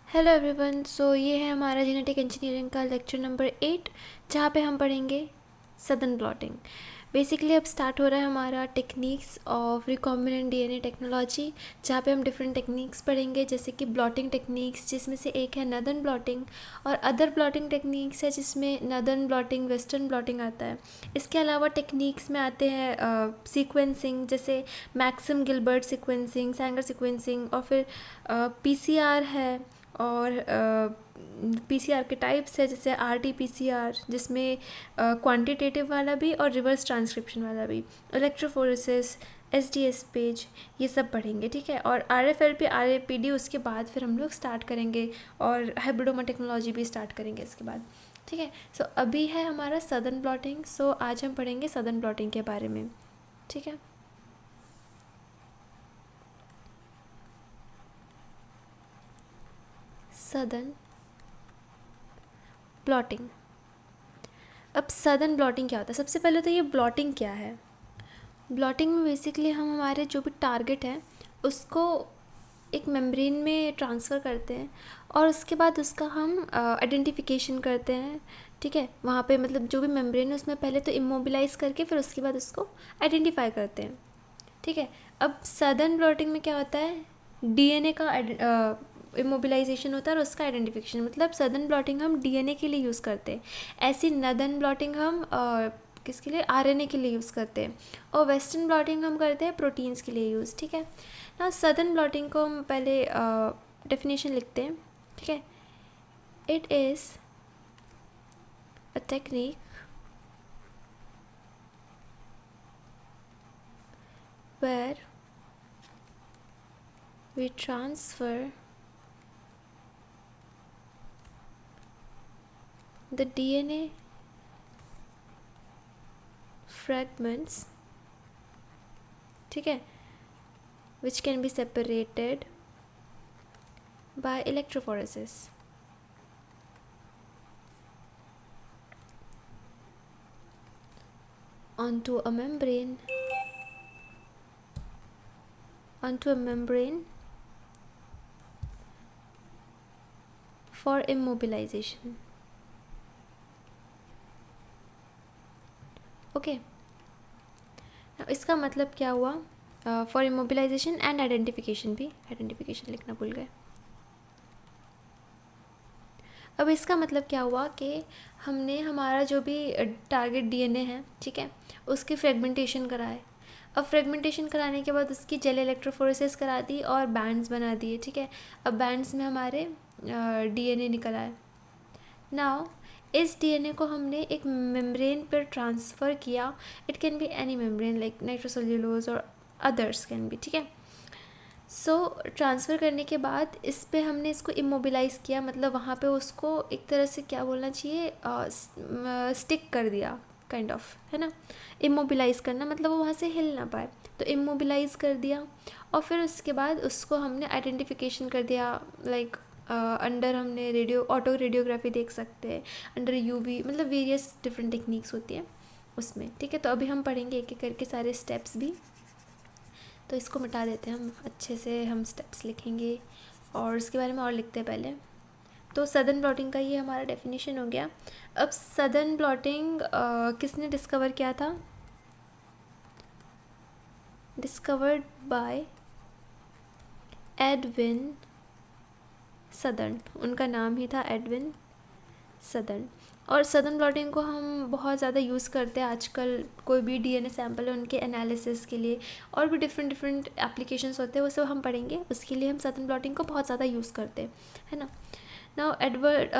Hello everyone. सो ये है हमारा जेनेटिक इंजीनियरिंग का लेक्चर नंबर 8, जहाँ पे हम पढ़ेंगे सदर्न ब्लॉटिंग। बेसिकली अब स्टार्ट हो रहा है हमारा techniques of recombinant DNA technology, जहाँ पे हम डिफरेंट टेक्निक्स पढ़ेंगे, जैसे कि ब्लॉटिंग टेक्निक्स, जिसमें से एक है नदर्न ब्लॉटिंग, और अदर ब्लॉटिंग टेक्निक्स है जिसमें नदर्न ब्लॉटिंग, वेस्टर्न ब्लॉटिंग आता है। इसके अलावा टेक्निक्स में आते हैं सीक्वेंसिंग, जैसे Maxam Gilbert sequencing, Sanger sequencing, और फिर पीसीआर है, और पीसीआर के टाइप्स है, जैसे आरटी-पीसीआर, जिसमें क्वांटिटेटिव वाला भी और रिवर्स ट्रांसक्रिप्शन वाला भी, इलेक्ट्रोफोरेसिस, एसडीएस पेज, ये सब पढ़ेंगे। ठीक है, और आरएफएलपी, आरएपीडी उसके बाद फिर हम लोग स्टार्ट करेंगे, और हाइब्रिडोमा टेक्नोलॉजी भी स्टार्ट करेंगे इसके बाद। ठीक है, सो अभी है हमारा सदर्न ब्लॉटिंग। सो आज हम पढ़ेंगे सदर्न ब्लॉटिंग के बारे में। ठीक है, सदर्न ब्लॉटिंग। अब सदर्न ब्लॉटिंग क्या होता है? सबसे पहले तो ये ब्लॉटिंग क्या है। ब्लॉटिंग में बेसिकली हम हमारे जो भी टारगेट है उसको एक मेम्ब्रेन में ट्रांसफ़र करते हैं, और उसके बाद उसका हम आइडेंटिफिकेशन करते हैं। ठीक है, वहाँ पे मतलब जो भी मेम्ब्रेन है उसमें पहले तो इमोबिलाइज करके फिर उसके बाद उसको आइडेंटिफाई करते हैं। ठीक है, अब सदर्न ब्लॉटिंग में क्या होता है, डीएनए का इमोबिलाइजेशन होता है और उसका आइडेंटिफिकेशन, मतलब सदर्न ब्लॉटिंग हम डीएनए के लिए यूज़ करते हैं, ऐसी नदर्न ब्लॉटिंग हम किसके लिए, आरएनए के लिए यूज़ करते हैं, और वेस्टर्न ब्लॉटिंग हम करते हैं प्रोटीन्स के लिए यूज़। ठीक है ना, सदर्न ब्लॉटिंग को हम पहले डेफिनेशन लिखते हैं। ठीक है, it is a technique where we transfer the DNA fragments, ठीक है, which can be separated by electrophoresis onto a membrane for immobilization. Okay, इसका मतलब क्या हुआ, फॉर इमोबिलाइजेशन एंड आइडेंटिफिकेशन, भी आइडेंटिफिकेशन लिखना भूल गए। अब इसका मतलब क्या हुआ कि हमने हमारा जो भी टारगेट डीएनए है, ठीक है, उसकी फ्रेगमेंटेशन कराए। अब फ्रेगमेंटेशन कराने के बाद उसकी जेल इलेक्ट्रोफोरेसिस करा दी और बैंड्स बना दिए। ठीक है, अब बैंड्स में हमारे डीएनए निकल आए। नाउ इस डीएनए को हमने एक मेम्ब्रेन पर ट्रांसफ़र किया। It can be any membrane like nitrocellulose और अदर्स कैन बी। ठीक है, सो ट्रांसफ़र करने के बाद इस पे हमने इसको इमोबिलाइज़ किया, मतलब वहाँ पे उसको एक तरह से क्या बोलना चाहिए, स्टिक कर दिया, काइंड ऑफ, है ना। इमोबिलाइज़ करना मतलब वो वहाँ से हिल ना पाए, तो इमोबिलाइज़ कर दिया। और फिर उसके बाद उसको हमने आइडेंटिफिकेशन कर दिया, लाइक अंडर हमने ऑटो रेडियोग्राफी देख सकते हैं, अंडर यूवी, मतलब वेरियस डिफरेंट टेक्निक्स होती हैं उसमें। ठीक है, तो अभी हम पढ़ेंगे एक एक करके सारे स्टेप्स भी। तो इसको मिटा देते हैं हम, अच्छे से हम स्टेप्स लिखेंगे और इसके बारे में और लिखते हैं पहले। तो सदर्न ब्लॉटिंग का ये हमारा डेफिनेशन हो गया। अब सदर्न ब्लॉटिंग किसने डिस्कवर किया था? डिस्कवर्ड बाय एडविन सदर्न, उनका नाम ही था एडविन सदर्न। और सदर्न ब्लॉटिंग को हम बहुत ज़्यादा यूज़ करते हैं आजकल, कोई भी डीएनए सैंपल है उनके एनालिसिस के लिए, और भी डिफरेंट डिफरेंट एप्लीकेशंस होते हैं, वो सब हम पढ़ेंगे। उसके लिए हम सदर्न ब्लॉटिंग को बहुत ज़्यादा यूज़ करते हैं, है ना। नाउ एडवर्ड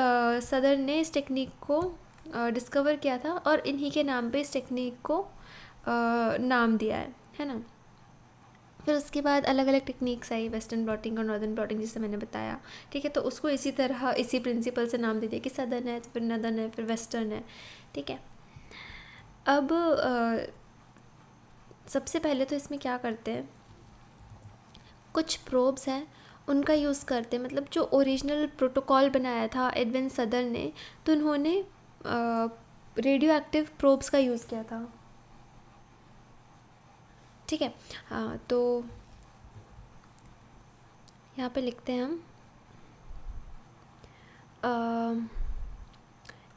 सदर्न ने इस टेक्निक को डिस्कवर किया था, और इन्हीं के नाम पे इस टेक्निक को नाम दिया है ना। फिर उसके बाद अलग अलग टेक्निक्स आई, वेस्टर्न ब्लॉटिंग और नॉर्दर्न ब्लॉटिंग, जैसे मैंने बताया। ठीक है, तो उसको इसी तरह इसी प्रिंसिपल से नाम दे दिया कि सदर्न है, तो फिर नदर्न है, फिर वेस्टर्न है। ठीक है, अब सबसे पहले तो इसमें क्या करते हैं, कुछ प्रोब्स हैं उनका यूज़ करते हैं, मतलब जो ओरिजिनल प्रोटोकॉल बनाया था एडविन सदर्न ने, तो उन्होंने रेडियो एक्टिव प्रोब्स का यूज़ किया था। ठीक है, हाँ, तो यहाँ पे लिखते हैं हम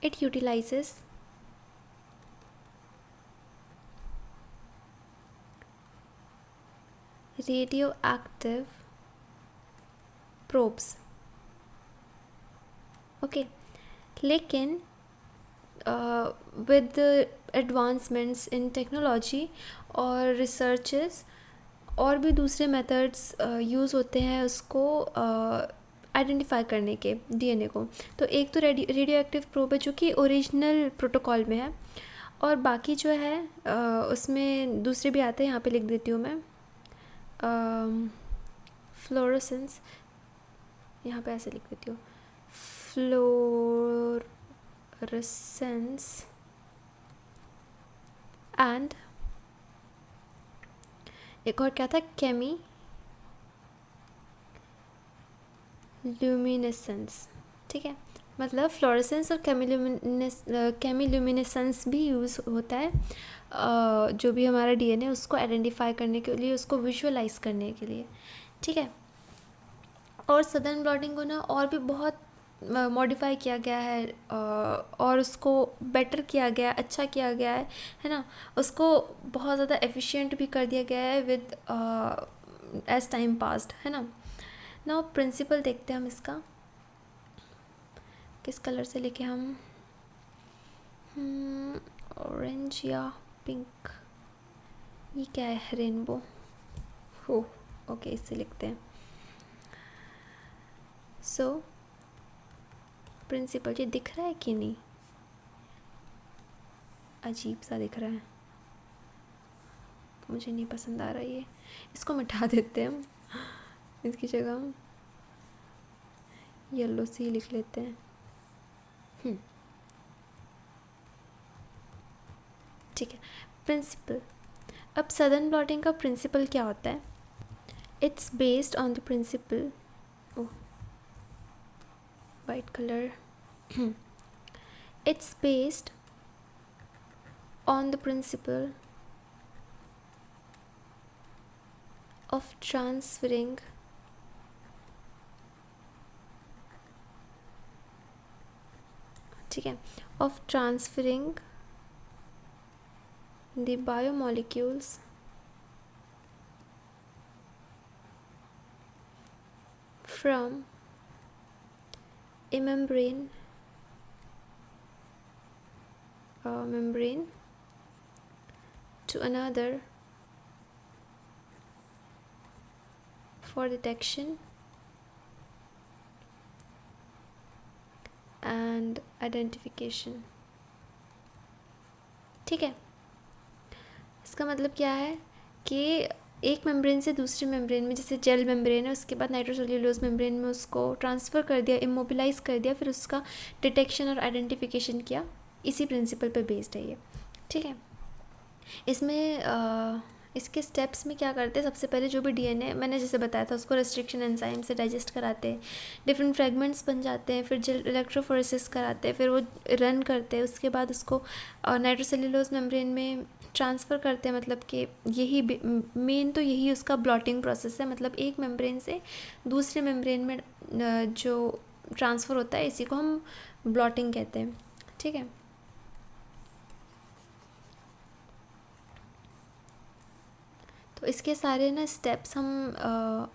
it utilizes radioactive probes. Okay, लेकिन with the advancements in technology और researches और भी दूसरे मेथड्स यूज़ होते हैं उसको आइडेंटिफाई करने के डीएनए को. तो एक तो रेडियो एक्टिव प्रोब है जो कि ओरिजिनल प्रोटोकॉल में है, और बाकी जो है उसमें दूसरे भी आते हैं. यहाँ पे लिख देती हूँ मैं. फ्लोरोसेंस, यहाँ पे ऐसे लिख देती हूँ, फ्लोरेसेंस एंड एक और क्या था, केमी ल्यूमिनेसेंस. ठीक है, मतलब फ्लोरेसेंस और केमी ल्यूमिनेसेंस भी यूज़ होता है जो भी हमारा डीएनए उसको आइडेंटिफाई करने के लिए, उसको विजुअलाइज करने के लिए. ठीक है, और सदर्न ब्लॉटिंग को ना और भी बहुत मॉडिफाई किया गया है और उसको बेटर किया गया, अच्छा किया गया है ना. उसको बहुत ज़्यादा एफिशिएंट भी कर दिया गया है विद एज टाइम पास्ड, है ना. नाउ प्रिंसिपल देखते हैं हम इसका, किस कलर से लिखे हम, ऑरेंज या पिंक, ये क्या है, रेनबो. हो ओके, इससे लिखते हैं. सो प्रिंसिपल ये दिख रहा है कि नहीं, अजीब सा दिख रहा है, मुझे नहीं पसंद आ रहा ये, इसको मिटा देते हैं हम. इसकी जगह हम येलो सी लिख लेते हैं. ठीक है, प्रिंसिपल. अब सदर्न ब्लॉटिंग का प्रिंसिपल क्या होता है. It's based on the principle, white colour. It's based on the principle of transferring ठीक है, of transferring the biomolecules from a membrane to another for detection and identification. ठीक है, इसका मतलब क्या है कि एक मेम्ब्रेन से दूसरे मेम्ब्रेन में, जैसे जेल मेम्ब्रेन है, उसके बाद नाइट्रोसेल्यूलोज मेम्ब्रेन में उसको ट्रांसफ़र कर दिया, इमोबिलाइज कर दिया, फिर उसका डिटेक्शन और आइडेंटिफिकेशन किया. इसी प्रिंसिपल पे बेस्ड है ये. ठीक है, इसमें इसके स्टेप्स में क्या करते हैं, सबसे पहले जो भी डीएनए मैंने जैसे बताया था उसको रेस्ट्रिक्शन एंजाइम से डाइजेस्ट कराते हैं, डिफरेंट फ्रेगमेंट्स बन जाते हैं, फिर जेल इलेक्ट्रोफोरेसिस कराते हैं, फिर वो रन करते हैं, उसके बाद उसको नाइट्रोसेल्यूलोज मेम्ब्रेन में ट्रांसफ़र करते हैं. मतलब कि यही मेन तो यही उसका ब्लॉटिंग प्रोसेस है. मतलब एक मेम्ब्रेन से दूसरे मेम्ब्रेन में जो ट्रांसफ़र होता है, इसी को हम ब्लॉटिंग कहते हैं. ठीक है, तो इसके सारे ना स्टेप्स हम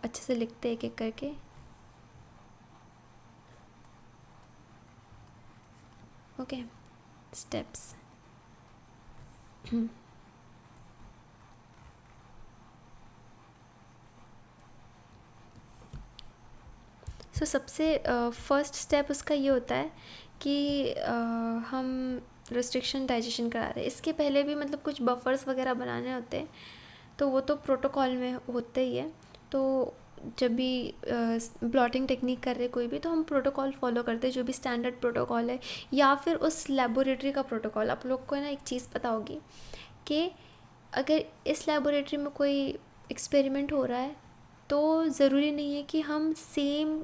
अच्छे से लिखते हैं एक एक करके. Okay, steps. सो सबसे फर्स्ट स्टेप उसका ये होता है कि हम रेस्ट्रिक्शन डाइजेशन करा रहे हैं. इसके पहले भी मतलब कुछ बफर्स वगैरह बनाने होते हैं, तो वो तो प्रोटोकॉल में होते ही है. तो जब भी ब्लॉटिंग टेक्निक कर रहे कोई भी, तो हम प्रोटोकॉल फॉलो करते हैं, जो भी स्टैंडर्ड प्रोटोकॉल है या फिर उस लेबोरेटरी का प्रोटोकॉल. आप लोग को ना एक चीज़ पता होगी कि अगर इस लेबोरेटरी में कोई एक्सपेरिमेंट हो रहा है, तो ज़रूरी नहीं है कि हम सेम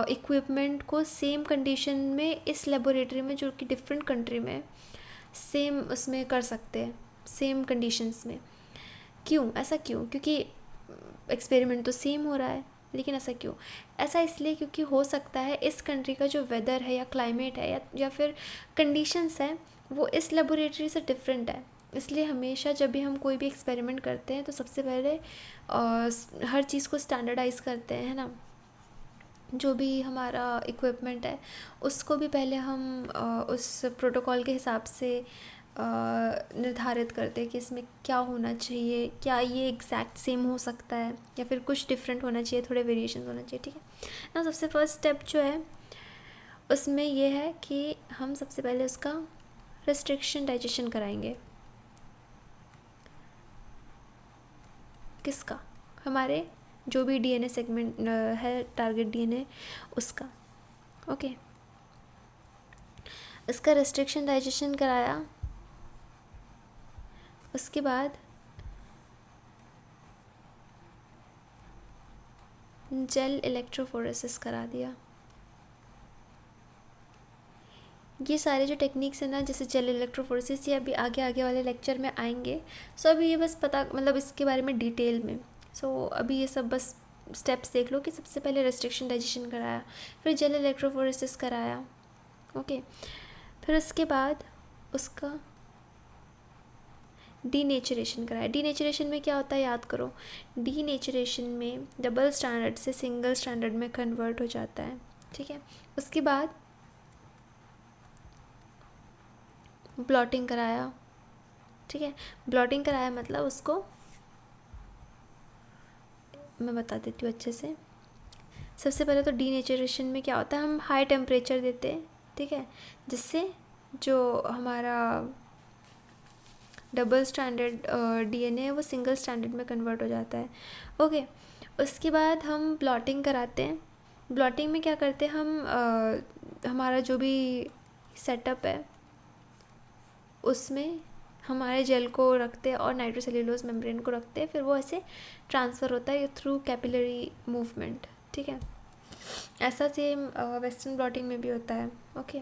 इक्विपमेंट को सेम कंडीशन में इस लेबोरेटरी में, जो कि डिफरेंट कंट्री में, सेम उसमें कर सकते हैं, सेम कंडीशंस में. क्यों, ऐसा क्यों? क्योंकि एक्सपेरिमेंट तो सेम हो रहा है, लेकिन ऐसा क्यों? ऐसा इसलिए क्योंकि हो सकता है इस कंट्री का जो वेदर है या क्लाइमेट है या फिर कंडीशंस है वो इस लेबोरेटरी से डिफरेंट है। इसलिए हमेशा जब भी हम कोई भी एक्सपेरिमेंट करते हैं तो सबसे पहले हर चीज़ को स्टैंडर्डाइज करते हैं, है ना। जो भी हमारा इक्विपमेंट है उसको भी पहले हम उस प्रोटोकॉल के हिसाब से निर्धारित करते हैं कि इसमें क्या होना चाहिए, क्या ये एग्जैक्ट सेम हो सकता है या फिर कुछ डिफरेंट होना चाहिए, थोड़े वेरिएशन होना चाहिए, ठीक है ना। सबसे फर्स्ट स्टेप जो है उसमें ये है कि हम सबसे पहले उसका रेस्ट्रिक्शन डाइजेशन कराएंगे। किसका? हमारे जो भी डीएनए सेगमेंट है, टारगेट डीएनए, उसका। ओके, इसका रेस्ट्रिक्शन डाइजेशन कराया। उसके बाद जेल इलेक्ट्रोफोरेसिस करा दिया। ये सारे जो टेक्निक्स हैं ना, जैसे जेल इलेक्ट्रोफोरेसिस, ये अभी आगे आगे वाले लेक्चर में आएंगे। सो अभी ये बस पता, मतलब इसके बारे में डिटेल में। सो अभी ये सब बस स्टेप्स देख लो कि सबसे पहले रेस्ट्रिक्शन डाइजेशन कराया, फिर जेल इलेक्ट्रोफोरेसिस कराया। ओके, फिर उसके बाद उसका डीनेचरेशन कराया। डीनेचरेशन में क्या होता है याद करो। डीनेचरेशन में डबल स्टैंडर्ड से सिंगल स्टैंडर्ड में कन्वर्ट हो जाता है, ठीक है। उसके बाद ब्लॉटिंग कराया, ठीक है। ब्लॉटिंग कराया मतलब उसको मैं बता देती हूँ अच्छे से। सबसे पहले तो डीनेचरेशन में क्या होता है, हम हाई टेम्परेचर देते हैं, ठीक है, जिससे जो हमारा डबल स्टैंडर्ड डीएनए है वो सिंगल स्टैंडर्ड में कन्वर्ट हो जाता है। ओके, उसके बाद हम ब्लॉटिंग कराते हैं। ब्लॉटिंग में क्या करते हैं हम, हमारा जो भी सेटअप है उसमें हमारे जेल को रखते हैं और नाइट्रोसेल्यूलोज मेम्ब्रेन को रखते हैं, फिर वो ऐसे ट्रांसफ़र होता है थ्रू कैपिलरी मूवमेंट, ठीक है। ऐसा सेम वेस्टर्न ब्लॉटिंग में भी होता है। ओके,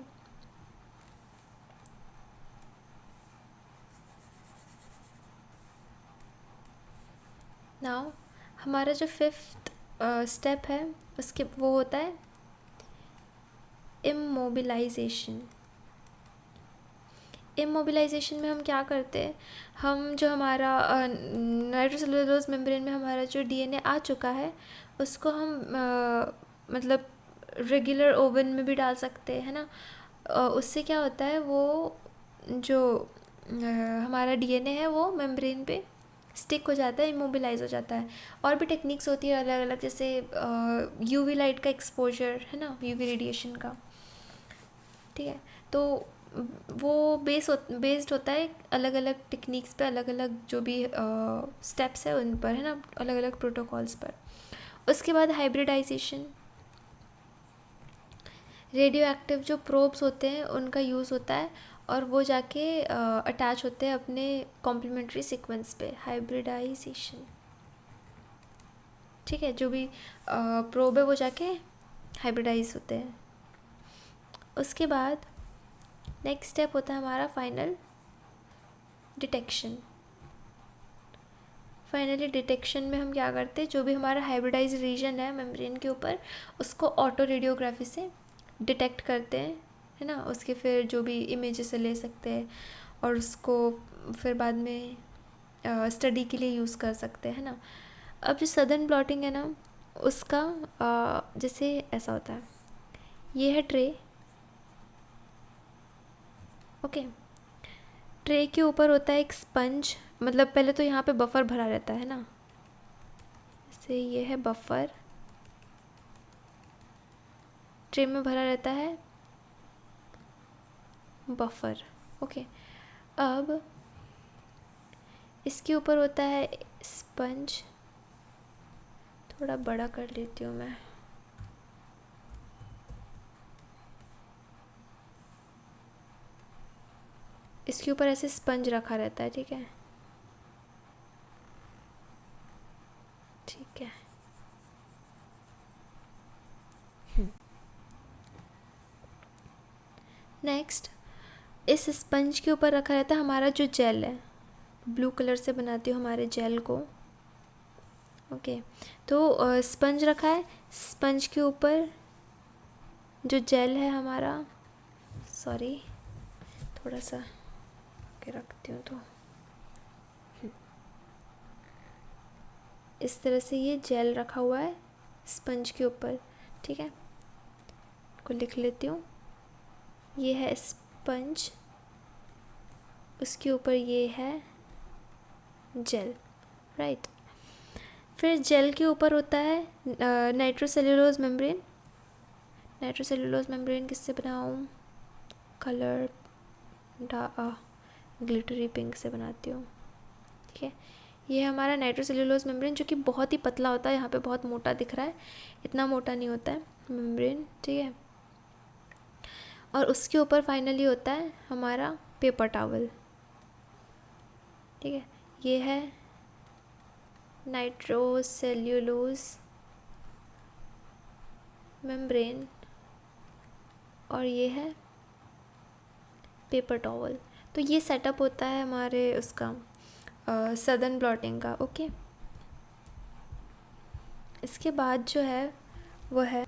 नाउ हमारा जो फिफ्थ स्टेप है उसके वो होता है इमोबिलाइजेशन। इमोबिलाइजेशन में हम क्या करते हैं, हम जो हमारा नाइट्रोसेल्यूलोज मेम्ब्रेन में हमारा जो डीएनए आ चुका है उसको हम मतलब रेगुलर ओवन में भी डाल सकते हैं, है ना। उससे क्या होता है, वो जो हमारा डीएनए है वो मेम्ब्रेन पे स्टिक हो जाता है, इमोबिलाइज हो जाता है। और भी टेक्निक्स होती है अलग अलग, जैसे यूवी लाइट का एक्सपोजर, है ना, यूवी रेडिएशन का, ठीक है। तो वो बेस्ड होता है अलग अलग टेक्निक्स पे, अलग अलग जो भी स्टेप्स है उन पर, है ना, अलग अलग प्रोटोकॉल्स पर। उसके बाद हाइब्रिडाइजेशन। रेडियो एक्टिव जो प्रोब्स होते हैं उनका यूज़ होता है और वो जाके अटैच होते हैं अपने कॉम्प्लीमेंट्री सीक्वेंस पे। हाइब्रिडाइजेशन, ठीक है, जो भी प्रोब है वो जाके हाइब्रिडाइज होते हैं। उसके बाद नेक्स्ट स्टेप होता है हमारा फाइनल डिटेक्शन। फाइनली डिटेक्शन में हम क्या करते हैं, जो भी हमारा हाइब्रिडाइज रीजन है मेम्ब्रेन के ऊपर उसको ऑटो रेडियोग्राफी से डिटेक्ट करते हैं, है ना। उसके फिर जो भी इमेजेस ले सकते हैं और उसको फिर बाद में स्टडी के लिए यूज़ कर सकते हैं, है ना। अब जो सदर्न ब्लॉटिंग है ना उसका जैसे ऐसा होता है, ये है ट्रे। ओके, ट्रे के ऊपर होता है एक स्पंज, मतलब पहले तो यहाँ पे बफर भरा रहता है ना, जैसे ये है बफर, ट्रे में भरा रहता है बफर। ओके, अब इसके ऊपर होता है स्पंज, थोड़ा बड़ा कर लेती हूँ मैं। इसके ऊपर ऐसे स्पंज रखा रहता है, ठीक है, ठीक है। नेक्स्ट, इस स्पंज के ऊपर रखा रहता है हमारा जो जेल है। ब्लू कलर से बनाती हूँ हमारे जेल को, ओके, तो स्पंज रखा है, स्पंज के ऊपर जो जेल है हमारा, सॉरी थोड़ा सा के रखती हूँ, तो इस तरह से ये जेल रखा हुआ है स्पंज के ऊपर, ठीक है, को लिख लेती हूँ। ये है स्पंज, उसके ऊपर ये है जेल, राइट। फिर जेल के ऊपर होता है नाइट्रोसेल्यूलोज मेम्ब्रेन। नाइट्रोसेल्यूलोज मेम्ब्रेन किससे बनाऊँ? कलर ग्लिटरी पिंक से बनाती हूँ, ठीक है। ये है हमारा नाइट्रोसेल्यूलोज मेम्ब्रेन, जो कि बहुत ही पतला होता है, यहाँ पे बहुत मोटा दिख रहा है, इतना मोटा नहीं होता है मेम्ब्रेन, ठीक है। और उसके ऊपर फाइनली होता है हमारा पेपर टॉवल, ठीक है। ये है नाइट्रोसेल्यूलोज मेम्ब्रेन और ये है पेपर टॉवल। तो ये सेटअप होता है हमारे उसका सदर्न ब्लॉटिंग का, ओके। इसके बाद जो है वो है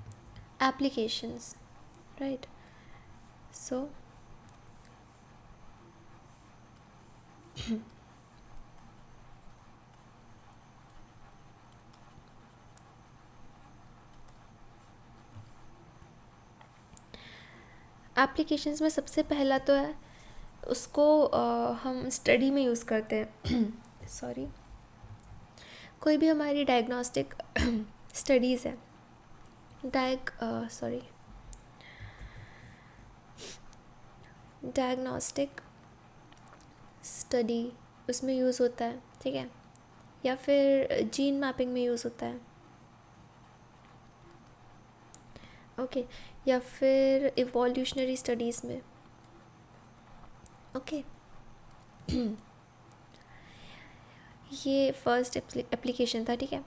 एप्लीकेशंस, राइट। सो एप्लीकेशंस में सबसे पहला तो है उसको हम स्टडी में यूज़ करते हैं सॉरी, कोई भी हमारी डायग्नोस्टिक स्टडीज़ है, डायग्नोस्टिक स्टडी उसमें यूज़ होता है, ठीक है, या फिर जीन मैपिंग में यूज़ होता है, ओके, या फिर इवोल्यूशनरी स्टडीज़ में, ओके। ये फर्स्ट एप्लीकेशन था, ठीक है।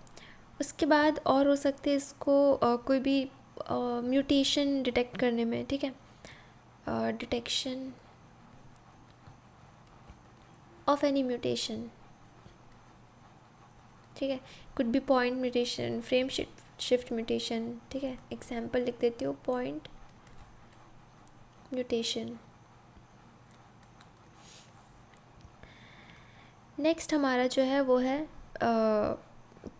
उसके बाद और हो सकते हैं इसको कोई भी म्यूटेशन डिटेक्ट करने में, ठीक है, डिटेक्शन ऑफ एनी म्यूटेशन, ठीक है, could be point mutation, frame shift mutation, ठीक है। एग्जाम्पल लिख देती हूँ, पॉइंट म्यूटेशन। नेक्स्ट हमारा जो है वो है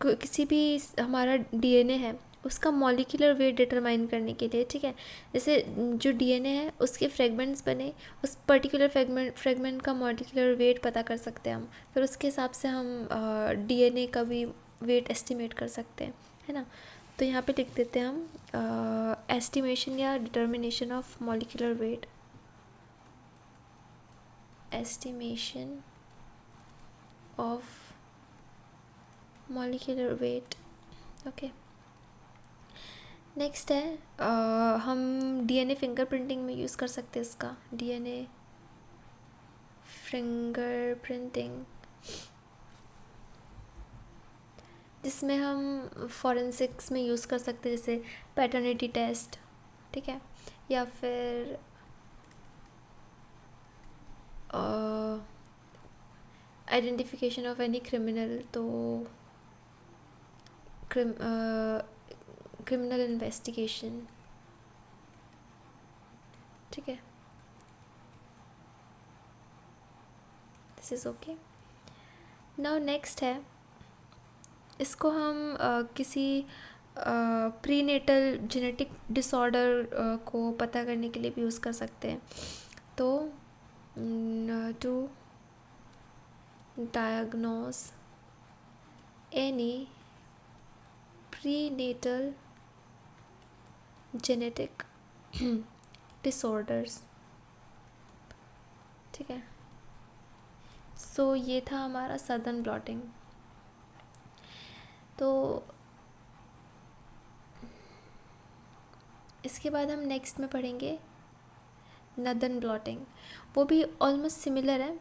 किसी भी हमारा डीएनए है उसका मॉलिक्यूलर वेट डिटरमाइन करने के लिए, ठीक है। जैसे जो डीएनए है उसके फ्रेगमेंट्स बने, उस पर्टिकुलर फ्रेगमेंट का मॉलिक्यूलर वेट पता कर सकते हैं हम, फिर उसके हिसाब से हम डीएनए का भी वेट एस्टिमेट कर सकते हैं, है ना। तो यहाँ पे लिख देते हैं हम एस्टिमेशन या determination of molecular weight, estimation of molecular weight, okay. Next है हम डीएनए फिंगरप्रिंटिंग में यूज़ कर सकते हैं इसका, डीएनए फिंगरप्रिंटिंग, जिसमें हम फॉरेंसिक्स में यूज़ कर सकते हैं, जैसे पैटर्निटी टेस्ट, ठीक है, या फिर आइडेंटिफिकेशन ऑफ एनी क्रिमिनल, तो क्रिमिनल इन्वेस्टिगेशन, ठीक है, this is okay. Now next है, इसको हम किसी प्रीनेटल जेनेटिक डिसऑर्डर को पता करने के लिए भी यूज़ कर सकते हैं। तो to diagnose any prenatal genetic disorders, ठीक है। सो ये था हमारा सदर्न ब्लॉटिंग। तो इसके बाद हम नेक्स्ट में पढ़ेंगे नदर्न ब्लॉटिंग, वो भी ऑलमोस्ट सिमिलर है,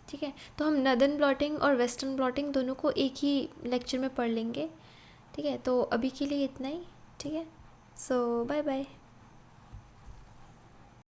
ठीक है। तो हम नदर्न ब्लॉटिंग और वेस्टर्न ब्लॉटिंग दोनों को एक ही लेक्चर में पढ़ लेंगे, ठीक है। तो अभी के लिए इतना ही, ठीक है। सो बाय बाय।